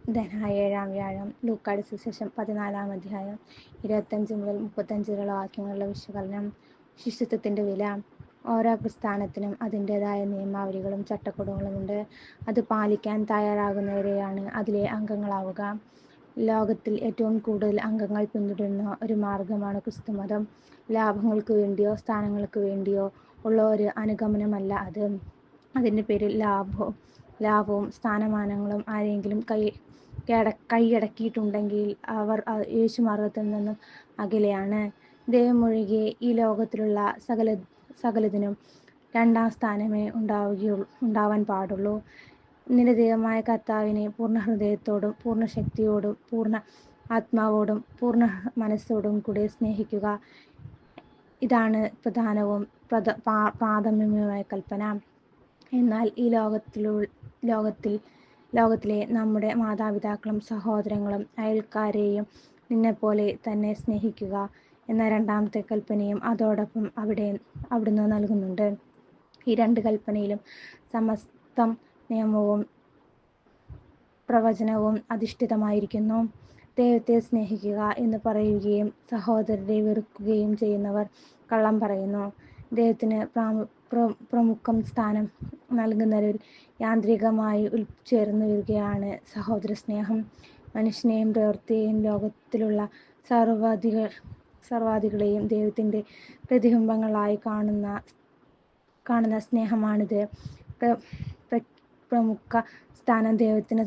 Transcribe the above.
ധനായ 7-ാം വ്യാഴം. ലൂക്കായുടെ സുവിശേഷം 14-ാം അധ്യായം 25 മുതൽ 35 വരെയുള്ള വാക്യങ്ങളുടെ വിശകലനം. ശിഷ്യത്വത്തിന്റെ വില. ഓരോ പ്രസ്ഥാനത്തിനും അതിൻ്റെതായ നിയമാവലികളും ചട്ടക്കൂടുകളുമുണ്ട്. അത് പാലിക്കാൻ തയ്യാറാകുന്നവരെയാണ് അതിലെ അംഗങ്ങളാവുക. ലോകത്തിൽ ഏറ്റവും കൂടുതൽ അംഗങ്ങൾ പിന്തുടരുന്ന ഒരു മാർഗമാണ് ക്രിസ്തുമതം. ലാഭങ്ങൾക്ക് വേണ്ടിയോ സ്ഥാനങ്ങൾക്ക് വേണ്ടിയോ ഉള്ള ഒരു അനുഗമനമല്ല അത്. അതിൻ്റെ പേരിൽ ലാഭവും സ്ഥാനമാനങ്ങളും ആരെങ്കിലും കൈയടക്കിയിട്ടുണ്ടെങ്കിൽ അവർ യേശുമാർഗത്തിൽ നിന്നും അകലെയാണ്. ദൈവമൊഴികെ ഈ ലോകത്തിലുള്ള സകലതിനും രണ്ടാം സ്ഥാനമേ ഉണ്ടാവാൻ പാടുള്ളൂ. നിന്റെ ദൈവമായ കർത്താവിനെ പൂർണ്ണ ഹൃദയത്തോടും പൂർണ്ണ ശക്തിയോടും പൂർണ്ണ ആത്മാവോടും പൂർണ്ണ മനസ്സോടും കൂടെ സ്നേഹിക്കുക. ഇതാണ് പ്രധാനവും പ്രാഥമികമായ കൽപ്പന. എന്നാൽ ഈ ലോകത്തിലെ നമ്മുടെ മാതാപിതാക്കളും സഹോദരങ്ങളും അയൽക്കാരെയും നിന്നെപ്പോലെ തന്നെ സ്നേഹിക്കുക എന്ന രണ്ടാമത്തെ കൽപ്പനയും അതോടൊപ്പം അവിടുന്ന് നൽകുന്നുണ്ട്. ഈ രണ്ട് കൽപ്പനയിലും സമസ്തം നിയമവും പ്രവചനവും അധിഷ്ഠിതമായിരിക്കുന്നു. ദൈവത്തെ സ്നേഹിക്കുക എന്ന് പറയുകയും സഹോദരരെ വെറുക്കുകയും ചെയ്യുന്നവർ കള്ളം പറയുന്നു. ദൈവത്തിന് പ്രമുഖം സ്ഥാനം നൽകുന്നവരിൽ യാന്ത്രികമായി ഉൾച്ചേർന്നു വരികയാണ് സഹോദര സ്നേഹം. മനുഷ്യനെയും പ്രവൃത്തിയെയും ലോകത്തിലുള്ള സർവ്വാധികളെയും ദൈവത്തിന്റെ പ്രതിബിംബങ്ങളായി കാണുന്ന സ്നേഹമാണിത്. പ്രമുഖ സ്ഥാനം ദൈവത്തിന്